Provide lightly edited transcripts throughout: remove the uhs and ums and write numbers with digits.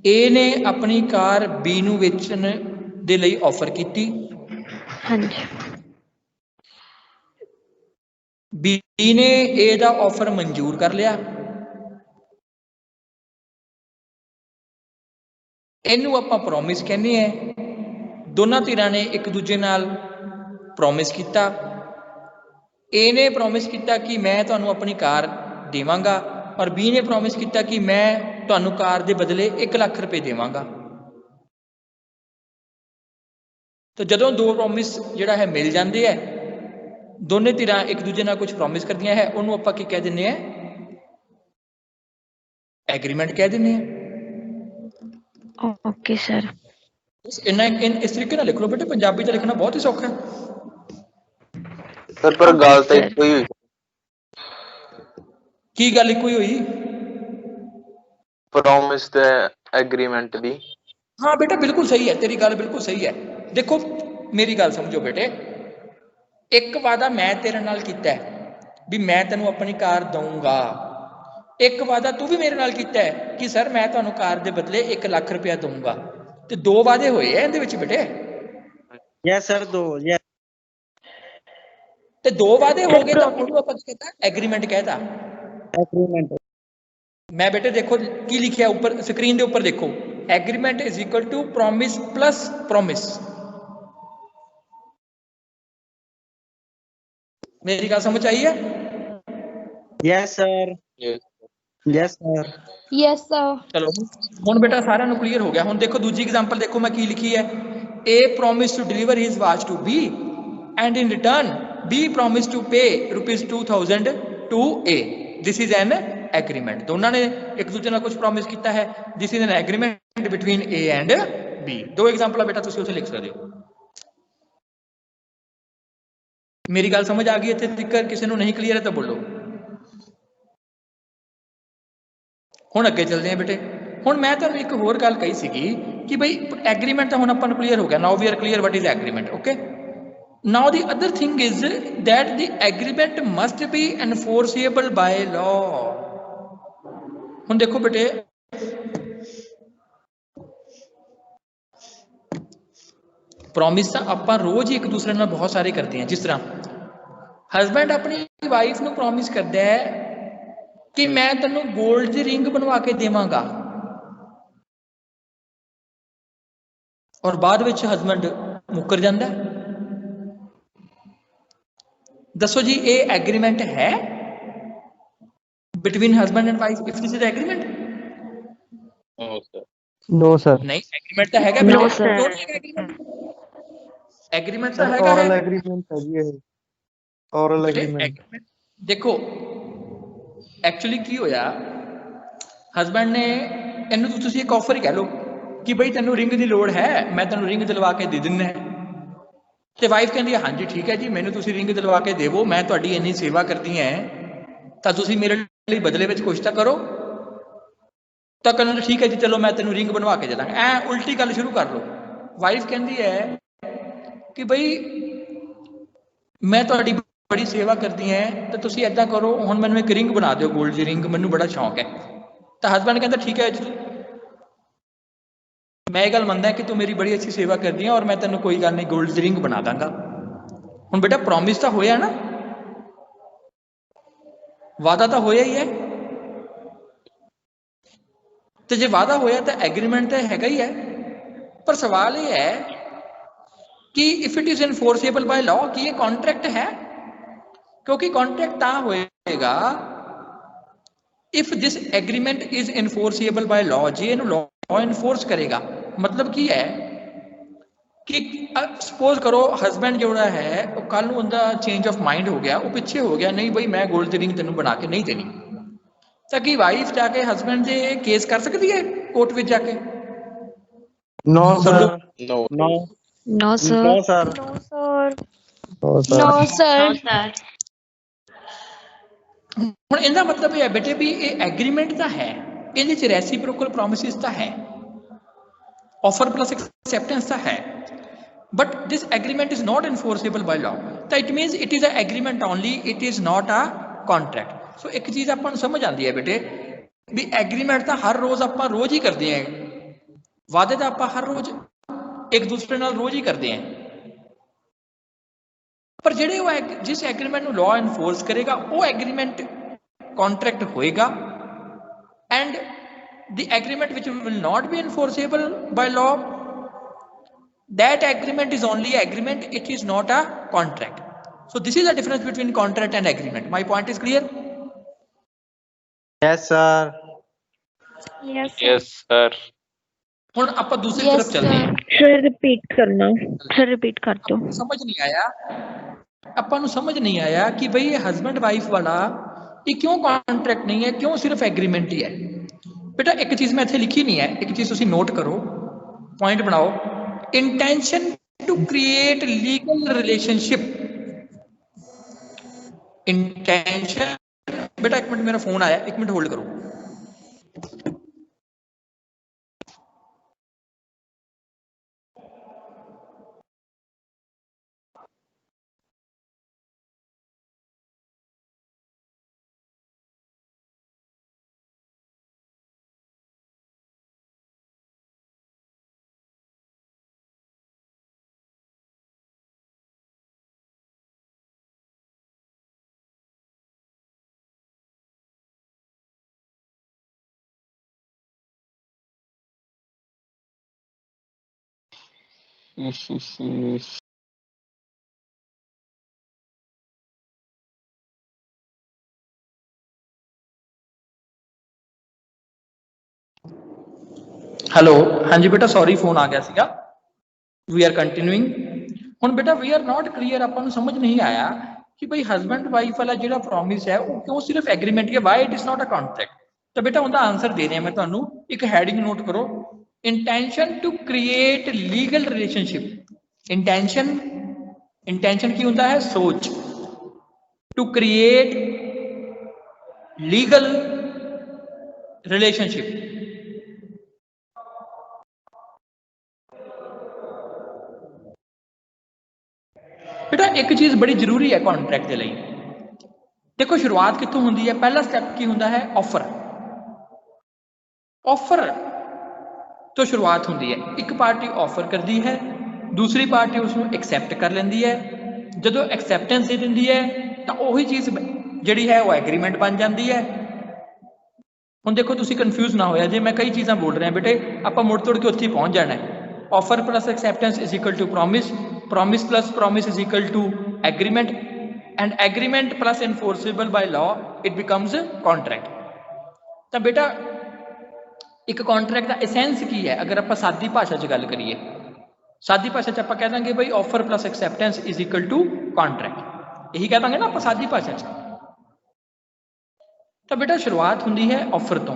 ए ने अपनी car B नूं वेचण दे लई ऑफर कीती। हाँ जी। बी ने ए दा ऑफर मंजूर कर लिया। ਇਹਨੂੰ ਆਪਾਂ ਪ੍ਰੋਮਿਸ ਕਹਿੰਦੇ ਆ। ਦੋਨਾਂ ਧਿਰਾਂ ਨੇ ਇੱਕ ਦੂਜੇ ਨਾਲ ਪ੍ਰੋਮਿਸ ਕੀਤਾ। ए ने ਪ੍ਰੋਮਿਸ ਕੀਤਾ ਕਿ ਮੈਂ ਤੁਹਾਨੂੰ ਆਪਣੀ ਕਾਰ ਦੇਵਾਂਗਾ ਔਰ बी ने ਪ੍ਰੋਮਿਸ ਕੀਤਾ ਕਿ ਮੈਂ ਤੁਹਾਨੂੰ ਕਾਰ ਦੇ ਬਦਲੇ 1 ਲੱਖ ਰੁਪਏ ਦੇਵਾਂਗਾ। ਤਾਂ ਜਦੋਂ ਦੋ ਪ੍ਰੋਮਿਸ ਜਿਹੜਾ ਹੈ ਮਿਲ ਜਾਂਦੇ ਹੈ, ਦੋਨੇ ਧਿਰਾਂ ਇੱਕ ਦੂਜੇ ਨਾਲ ਕੁਝ ਪ੍ਰੋਮਿਸ ਕਰਦੀਆਂ ਹੈ, ਉਹਨੂੰ ਆਪਾਂ ਕੀ ਕਹਿ ਦਿੰਦੇ ਆ? ਐਗਰੀਮੈਂਟ ਕਹਿ ਦਿੰਦੇ ਆ। Okay sir. इस तरीके नाल लिख लो बेटे, पंजाबी च लिखना बहुत ही सौखा है सर। पर गल तो एक ही हुई। की गल एक ही हुई? प्रॉमिस ते एग्रीमेंट दी। हाँ बेटा बिल्कुल सही है, तेरी गल बिल्कुल सही है। देखो मेरी गल समझो बेटे, एक वादा मैं तेरे नाल कीता है भी मैं तेनों अपनी कार दूंगा, एक वादा तू भी मेरे नाल कीता है कि सर मैं तुहानू कार दे बदले 1 लाख रुपया दूंगा। ते दो वादे होए हैं इहदे विच बेटे। यस सर, दो। ते दो वादे हो गए तो उहनू आपां की कहता? एग्रीमेंट कहता। एग्रीमेंट। मैं बेटे देखो की लिखिया ऊपर स्क्रीन के ऊपर देखो, agreement is equal to promise plus promise. मेरी गल समझ आई है? Yes sir. Yes sir. Yes sir. चलो हुण बेटा सारिਆਂ ਨੂੰ क्लीयर हो गया। हुण देखो दूजी एग्जांपल देखो मैं की लिखी है, A promise to deliver his watch to B and in return B promise to pay ₹2000 to A. This is an agreement. दोनों ने एक दूसरे नाल कुछ प्रॉमिस किया है। This is an agreement between A and B. दो एग्जांपल बेटा तुसीं उत्थे लिख सकते हो। मेरी गल समझ आ गई इत्थे तक? किसी को नहीं क्लीयर है तो बोलो। हुण अगे चलते हैं बेटे। हुण मैं तुहानूं एक होर गल कही सीगी कि बई एग्रीमेंट तो हुण आपां नूं क्लीयर हो गया। Now we are clear what is agreement. Okay, now the other thing is that the agreement must be enforceable by law. हुण देखो बेटे, प्रॉमिस तो आपां रोज ही एक दूसरे नाल बहुत सारे करते हैं। जिस तरह हसबैंड अपनी वाइफ नूं प्रॉमिस करदा है कि मैं तेनों गोल्ड की रिंग बनवा के देवांगा और बाद विच हसबैंड मुकर जाता है। दसो जी ये एग्रीमेंट है between husband and wife? If this is agreement? No sir. नहीं, एग्रीमेंट तो हैगा No, बेटे। sir. एग्रीमेंट तो सर हैगा ऑरल है एग्रीमेंट है जी, ऑरल बेटे। एग्रीमेंट। एग्रीमेंट देखो एक्चुअली की होया, हसबैंड ने इन्हू तो तुसीं एक ऑफर ही कह लो कि बई तेनों रिंग की लोड़ है, मैं तेनों रिंग दिलवा के दे दिंदा है। तो वाइफ कहती है हाँ जी ठीक है जी, मैनू तुसीं रिंग दिलवा के देवो, मैं तुहाडी इन्नी सेवा करदी है तो तुसीं मेरे लिए बदले में कुछ तो करो। तो कहना ठीक है जी चलो मैं तेनों रिंग बनवा के दे दांगा। ऐ उल्टी गल शुरू कर लो। वाइफ कहती है कि बई मैं तुहाडी बड़ी सेवा करती है तो तुसीं ऐदां करो, हुण मैनूं एक रिंग बना दो, गोल्ड की रिंग, मैनूं बड़ा शौक है। तो हसबैंड कहता ठीक है जी, मैं ये गल मनदा कि तू मेरी बड़ी अच्छी सेवा करती है और मैं तेनों कोई गल नहीं गोल्ड की रिंग बना दांगा। हुण बेटा प्रॉमिस तो होया ना, वादा तो होया ही है। तो जे वादा होया तो एग्रीमेंट तो हैगा ही है। पर सवाल ये है कि if it is enforceable by law, कि ये कॉन्ट्रैक्ट है? क्योंकि कॉन्ट्रैक्ट ता होएगा if this agreement is enforceable by law. जे इनू लॉ इनफोर्स करेगा, मतलब की है कि सपोज करो हसबैंड जोड़ा है वो कल उनका चेंज ऑफ माइंड हो गया, वो पीछे हो गया, नहीं बई मैं गोल्ड की रिंग तेन बना के नहीं देनी, तो कि वाइफ जाके हसबैंड से केस कर सकती है कोर्ट में जाके? No sir. No no. No sir. No sir. No sir. No sir. No sir. हुण इहदा मतलब यह है बेटे भी ये एग्रीमेंट तो है, इहदे च रेसिप्रोकल प्रोमिसिस तो है, ऑफर प्लस एक्सेप्टेंस तो है, but this agreement is not enforceable by law. तो it means it is a agreement only, it is not a contract. सो एक चीज़ आपां नूं समझ आती है बेटे भी एग्रीमेंट तो हर रोज़ आपां रोज़ ही करते हैं, ਵਾਅਦੇ ਤਾਂ ਆਪਾਂ ਹਰ ਰੋਜ਼ ਇੱਕ ਦੂਸਰੇ ਨਾਲ ਰੋਜ਼ ਹੀ ਕਰਦੇ ਹਾਂ, ਪਰ ਜਿਹੜੇ ਉਹ ਜਿਸ ਐਗਰੀਮੈਂਟ ਨੂੰ ਲਾਅ ਇਨਫੋਰਸ ਕਰੇਗਾ ਉਹ ਐਗਰੀਮੈਂਟ ਕੰਟਰੈਕਟ ਹੋਏਗਾ, and the agreement which will not be enforceable by law, that agreement is only agreement, it is not a contract. So this is the difference between contract and agreement. My point is clear? Yes, sir. Yes, Yes, sir. ਹੁਣ ਆਪਾਂ ਦੂਸਰੀ yes, ਤਰਫ ਚੱਲਦੇ ਹਾਂ। sir repeat करना, sir repeat कर दो। ਸਮਝ ਨਹੀਂ ਆਇਆ, ਆਪਾਂ ਨੂੰ ਸਮਝ ਨਹੀਂ ਆਇਆ ਕਿ ਬਈ ਇਹ ਹਸਬੈਂਡ ਵਾਈਫ ਵਾਲਾ ਇਹ ਕਿਉਂ ਕੰਟਰੈਕਟ ਨਹੀਂ ਹੈ, ਕਿਉਂ ਸਿਰਫ ਐਗਰੀਮੈਂਟ ਹੀ ਹੈ। बेटा एक चीज मैं इत्थे लिखी नहीं है, एक चीज तुसी नोट करो, पॉइंट बनाओ, intention to create legal relationship. Intention, बेटा एक मिनट मेरा फोन आया, एक मिनट होल्ड करो। हेलो, हाँ जी बेटा सॉरी फोन आ गया सीगा। We are continuing. हुण बेटा वी आर नॉट क्लीयर, आपां नूं समझ नहीं आया कि भाई हस्बैंड वाइफ वाला जिहड़ा प्रॉमिस है वो क्यों सिर्फ एग्रीमेंट है, why it is not a contract. तो बेटा उनका आंसर दे रहा मैं तुहानूं, एक हैडिंग नोट करो, intention to create legal relationship. Intention, intention की होता है सोच, टू क्रिएट लीगल रिलेशनशिप। बेटा एक चीज बड़ी जरूरी है कॉन्ट्रैक्ट के लिए। देखो शुरुआत कितों होंदी है, पहला स्टैप की होंदा है ऑफर। ऑफर तो शुरुआत होंदी है, एक पार्टी ऑफर करती है, दूसरी पार्टी उसको एक्सैप्ट कर लेंदी है। जो एक्सैप्टेंस दे दिंदी है तो वही चीज जिहड़ी है वो एग्रीमेंट बन जाती है। हुण देखो तुसीं कन्फ्यूज ना होया, जे मैं कई चीज़ां बोल रहा बेटे आपां मुड़ तुड़ के उत्थे पहुंच जाना है। Offer plus acceptance is equal to promise, promise plus promise is equal to agreement, and agreement plus enforceable by law it becomes contract. तो बेटा एक कॉन्ट्रैक्ट का एसेंस की है, अगर आप सादी भाषा च गल करिए, सादी भाषा च आप कह देंगे भाई offer plus acceptance is equal to contract, यही कह देंगे ना आप सादी भाषा च। तो बेटा शुरुआत होंदी है ऑफर तो।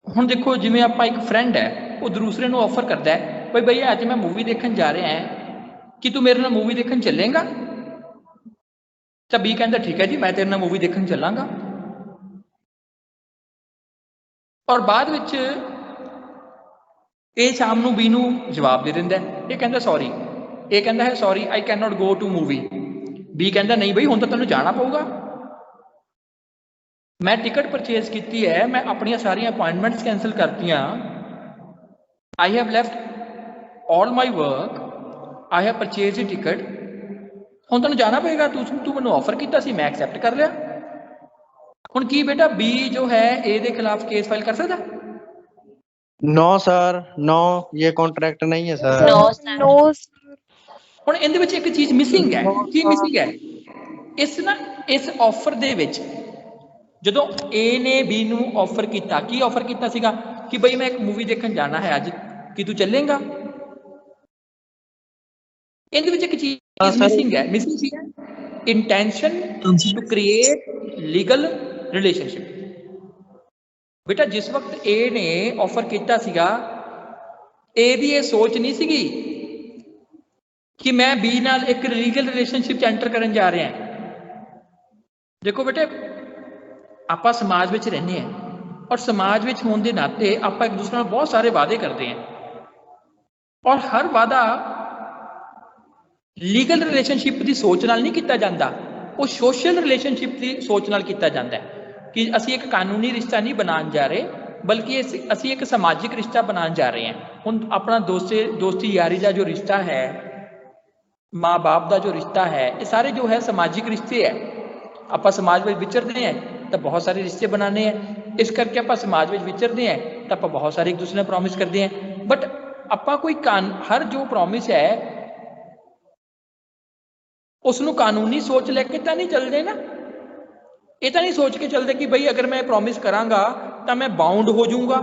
हुण देखो जिवें आपां एक फ्रेंड है वो दूसरे नूं ऑफर करता है भाई भैया अज मैं मूवी देखण जा रहा है कि तू मेरे नाल मूवी देखण चलेगा। तो बी कहता ठीक है जी मैं तेरे नाल मूवी देखण चलांगा, और बाद विच ये शाम नूं बी नूं जवाब दे दिंदा है, ये कहता सॉरी, ये कहता है sorry I can not go to movie. B कहता नहीं बई हुण तां तैनूं जाना पऊगा, मैं टिकट परचेज की है, मैं अपन सारी अपॉइंटमेंट्स कैंसल करतियां, I have left all my work, I have purchase ticket, हुण तैनूं जाना पएगा, तू मैनूं ऑफर किया सी, मैं एक्सैप्ट कर लिया। हुण की बेटा बी जो है ए दे खिलाफ केस फाइल कर सकदा? नो सर, नो, ये कॉन्ट्रैक्ट नहीं है सर। नो हुण इहदे विच एक चीज मिसिंग है, की मिसिंग है? इस ऑफर दे विच जदों ए ने बी नूं ऑफर किया, की ऑफर किया सीगा कि बई मैं एक मूवी देखण जाना है अज, कि तू चलेगा? इहदे विच एक चीज मिसिंग है, मिसिंग सी है intention to create legal relationship. बेटा जिस वक्त ए ने ऑफर किया सीगा, ए दी ये सोच नहीं सीगी कि मैं बी नाल एक लीगल रिलेशनशिप एंटर करन जा रहा हैं। देखो बेटे आपां समाज विच रहने हैं, और समाज विच होने के नाते आपां एक दूसरे नाल बहुत सारे वादे करते हैं, और हर वादा लीगल रिलेशनशिप की सोच नाल नहीं किया जाता, वो सोशल रिलेशनशिप की सोच नाल किया जाता है। कि ਅਸੀਂ ਇੱਕ ਕਾਨੂੰਨੀ ਰਿਸ਼ਤਾ ਨਹੀਂ ਬਣਾਉਣ ਜਾ ਰਹੇ, ਬਲਕਿ ਅਸੀਂ ਇੱਕ ਸਮਾਜਿਕ ਰਿਸ਼ਤਾ ਬਣਾਉਣ ਜਾ ਰਹੇ ਹਾਂ। ਹੁਣ ਆਪਣਾ ਦੋਸਤੀ ਯਾਰੀ ਦਾ ਜੋ ਰਿਸ਼ਤਾ ਹੈ, ਮਾਂ ਬਾਪ ਦਾ ਜੋ ਰਿਸ਼ਤਾ ਹੈ, ਇਹ ਸਾਰੇ ਜੋ ਹੈ ਸਮਾਜਿਕ ਰਿਸ਼ਤੇ ਹੈ। ਆਪਾਂ ਸਮਾਜ ਵਿੱਚ ਵਿਚਰਦੇ ਹਾਂ ਤਾਂ ਬਹੁਤ ਸਾਰੇ ਰਿਸ਼ਤੇ ਬਣਾਉਂਦੇ ਹਾਂ, ਇਸ ਕਰਕੇ ਆਪਾਂ ਸਮਾਜ ਵਿੱਚ ਵਿਚਰਦੇ ਹਾਂ ਤਾਂ ਆਪਾਂ ਬਹੁਤ ਸਾਰੇ ਇੱਕ ਦੂਸਰੇ ਨੂੰ ਪ੍ਰੋਮਿਸ ਕਰਦੇ ਹਾਂ। ਬਟ ਆਪਾਂ ਕੋਈ ਹਰ ਜੋ ਪ੍ਰੋਮਿਸ ਹੈ ਉਸ ਨੂੰ ਕਾਨੂੰਨੀ ਸੋਚ ਲੈ ਕੇ ਤਾਂ ਨਹੀਂ ਚੱਲਦੇ ਨਾ। ਇਹ ਤਾਂ ਨਹੀਂ ਸੋਚ ਕੇ ਚੱਲਦੇ ਕਿ ਬਈ ਅਗਰ ਮੈਂ ਪ੍ਰੋਮਿਸ ਕਰਾਂਗਾ ਤਾਂ ਮੈਂ ਬਾਉਂਡ ਹੋ ਜਾਊਂਗਾ।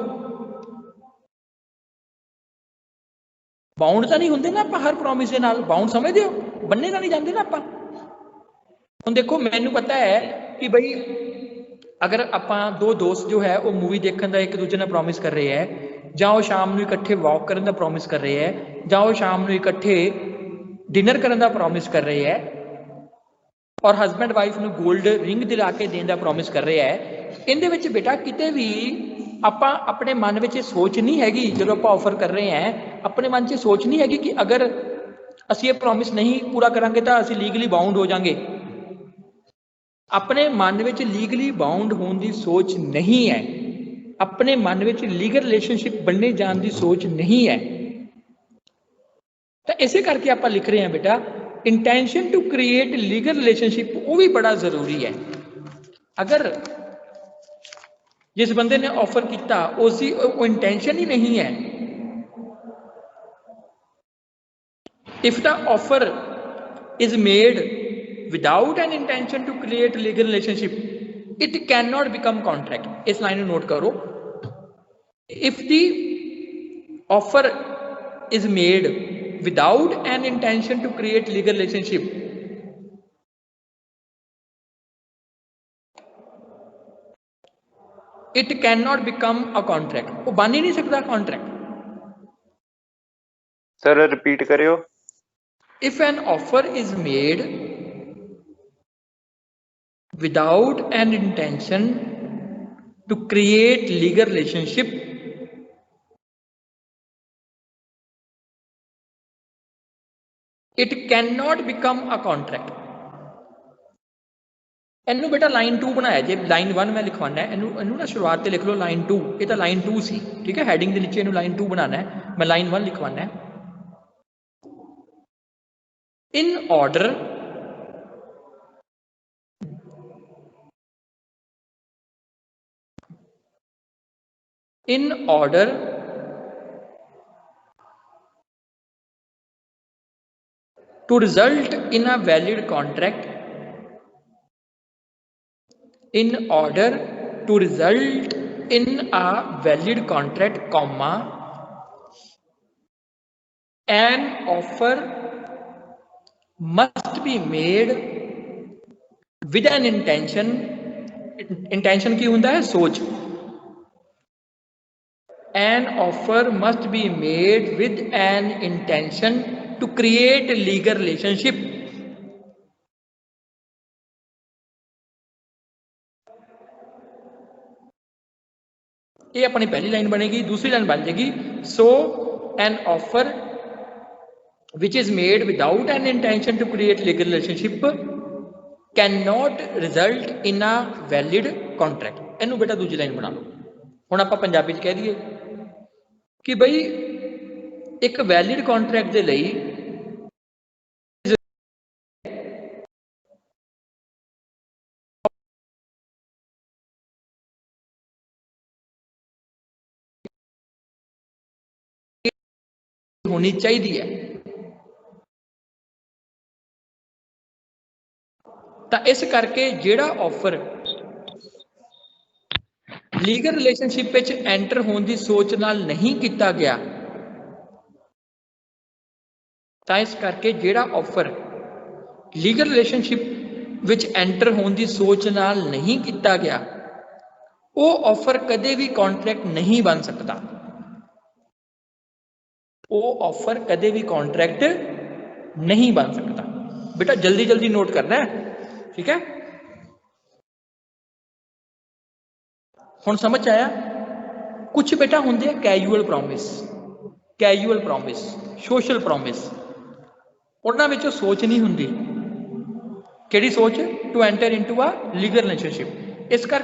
ਬਾਉਂਡ ਤਾਂ ਨਹੀਂ ਹੁੰਦੇ ਨਾ ਆਪਾਂ ਹਰ ਪ੍ਰੋਮਿਸ ਦੇ ਨਾਲ। ਬਾਉਂਡ ਸਮਝਦੇ ਹੋ, ਬੰਨੇ ਤਾਂ ਨਹੀਂ ਜਾਂਦੇ ਨਾ ਆਪਾਂ। ਹੁਣ ਦੇਖੋ ਮੈਨੂੰ ਪਤਾ ਹੈ ਕਿ ਬਈ ਅਗਰ ਆਪਾਂ ਦੋ ਦੋਸਤ ਜੋ ਹੈ ਉਹ ਮੂਵੀ ਦੇਖਣ ਦਾ ਇੱਕ ਦੂਜੇ ਨਾਲ ਪ੍ਰੋਮਿਸ ਕਰ ਰਹੇ ਹੈ, ਜਾਂ ਉਹ ਸ਼ਾਮ ਨੂੰ ਇਕੱਠੇ ਵਾਕ ਕਰਨ ਦਾ ਪ੍ਰੋਮਿਸ ਕਰ ਰਹੇ ਹੈ, ਜਾਂ ਉਹ ਸ਼ਾਮ ਨੂੰ ਇਕੱਠੇ ਡਿਨਰ ਕਰਨ ਦਾ ਪ੍ਰੋਮਿਸ ਕਰ ਰਹੇ ਹੈ, ਔਰ ਹਸਬੈਂਡ ਵਾਈਫ ਨੂੰ ਗੋਲਡ ਰਿੰਗ ਦਿਲਾ ਕੇ ਦੇਣ ਦਾ ਪ੍ਰੋਮਿਸ ਕਰ ਰਹੇ ਹੈ। ਇਹਦੇ ਵਿੱਚ ਬੇਟਾ ਕਿਤੇ ਵੀ ਆਪਾਂ ਆਪਣੇ ਮਨ ਵਿੱਚ ਇਹ ਸੋਚ ਨਹੀਂ ਹੈਗੀ, ਜਦੋਂ ਆਪਾਂ ਆਫਰ ਕਰ ਰਹੇ ਹਾਂ ਆਪਣੇ ਮਨ 'ਚ ਸੋਚ ਨਹੀਂ ਹੈਗੀ ਕਿ ਅਗਰ ਅਸੀਂ ਇਹ ਪ੍ਰੋਮਿਸ ਨਹੀਂ ਪੂਰਾ ਕਰਾਂਗੇ ਤਾਂ ਅਸੀਂ ਲੀਗਲੀ ਬਾਉਂਡ ਹੋ ਜਾਵਾਂਗੇ। ਆਪਣੇ ਮਨ ਵਿੱਚ ਲੀਗਲੀ ਬਾਉਂਡ ਹੋਣ ਦੀ ਸੋਚ ਨਹੀਂ ਹੈ, ਆਪਣੇ ਮਨ ਵਿੱਚ ਲੀਗਲ ਰਿਲੇਸ਼ਨਸ਼ਿਪ ਬਣਨੇ ਜਾਣ ਦੀ ਸੋਚ ਨਹੀਂ ਹੈ। ਤਾਂ ਇਸੇ ਕਰਕੇ ਆਪਾਂ ਲਿਖ ਰਹੇ ਹਾਂ ਬੇਟਾ intention to create legal relationship, ਉਹ ਵੀ ਬੜਾ ਜ਼ਰੂਰੀ ਹੈ। ਅਗਰ ਜਿਸ ਬੰਦੇ ਨੇ ਆਫਰ ਕੀਤਾ ਉਸਦੀ ਉਹ ਇੰਟੈਂਸ਼ਨ ਹੀ ਨਹੀਂ ਹੈ, if the offer is made without an intention to create legal relationship, it cannot become contract. इस लाइन को नोट करो, if the offer is made without an intention to create legal relationship, it cannot become a contract. वो बन ही नहीं सकता contract. Sir repeat करियो। If an offer is made without an intention to create legal relationship, it cannot become a contract. ਇਹਨੂੰ ਬੇਟਾ line 2 ਬਣਾਇਆ, ਜੇ line 1 ਮੈਂ ਲਿਖਵਾਉਣਾ ਹੈ, ਇਹਨੂੰ ਨਾ ਸ਼ੁਰੂਆਤ ਤੇ ਲਿਖ ਲਓ ਲਾਈਨ 2। ਇਹ ਤਾਂ ਲਾਈਨ 2 ਸੀ, ਠੀਕ ਹੈ। ਹੈਡਿੰਗ ਦੇ ਨੀਚੇ ਇਹਨੂੰ ਲਾਈਨ 2 ਬਣਾਉਣਾ ਹੈ, ਮੈਂ ਲਾਈਨ 1 ਲਿਖਵਾਉਣਾ ਹੈ। In order to result in a valid contract, in order to result in a valid contract, comma, an offer must be made with an intention. Intention की होता है? सोच। An offer must be made with an intention to create a legal relationship. ये अपनी पहली line बनेगी। दूसरी line बन जाएगी, so an offer which is made without an intention to create legal relationship cannot result in a valid contract. ਇਹਨੂੰ ਬੇਟਾ ਦੂਜੀ ਲਾਈਨ ਬਣਾ ਲਓ। ਹੁਣ ਆਪਾਂ ਪੰਜਾਬੀ 'ਚ ਕਹਿ ਦਈਏ ਕਿ ਬਈ ਇੱਕ ਵੈਲਿਡ ਕੰਟਰੈਕਟ ਦੇ ਲਈ ਹੋਣੀ ਚਾਹੀਦੀ ਹੈ। ਤਾਂ ਇਸ ਕਰਕੇ ਜਿਹੜਾ ਆਫਰ ਲੀਗਲ ਰਿਲੇਸ਼ਨਸ਼ਿਪ ਵਿੱਚ ਐਂਟਰ ਹੋਣ ਦੀ ਸੋਚ ਨਾਲ ਨਹੀਂ ਕੀਤਾ ਗਿਆ, ਤਾਂ ਇਸ ਕਰਕੇ ਜਿਹੜਾ ਆਫਰ ਲੀਗਲ ਰਿਲੇਸ਼ਨਸ਼ਿਪ ਵਿੱਚ ਐਂਟਰ ਹੋਣ ਦੀ ਸੋਚ ਨਾਲ ਨਹੀਂ ਕੀਤਾ ਗਿਆ, ਉਹ ਆਫਰ ਕਦੇ ਵੀ ਕੰਟਰੈਕਟ ਨਹੀਂ ਬਣ ਸਕਦਾ। ਉਹ ਆਫਰ ਕਦੇ ਵੀ ਕੰਟਰੈਕਟ ਨਹੀਂ ਬਣ ਸਕਦਾ। ਬੇਟਾ ਜਲਦੀ ਜਲਦੀ ਨੋਟ ਕਰਨਾ ਹੈ, ਠੀਕ ਹੈ। ਹੁਣ ਸਮਝ ਆਇਆ? ਕੁਝ ਬੇਟਾ ਹੁੰਦੇ ਆ casual promise, casual promise, social promise, ਉਹਨਾਂ ਵਿੱਚੋਂ ਸੋਚ ਨਹੀਂ ਹੁੰਦੀ। ਕਿਹੜੀ ਸੋਚ? To enter into a legal relationship. ਇਸ ਕਰਕੇ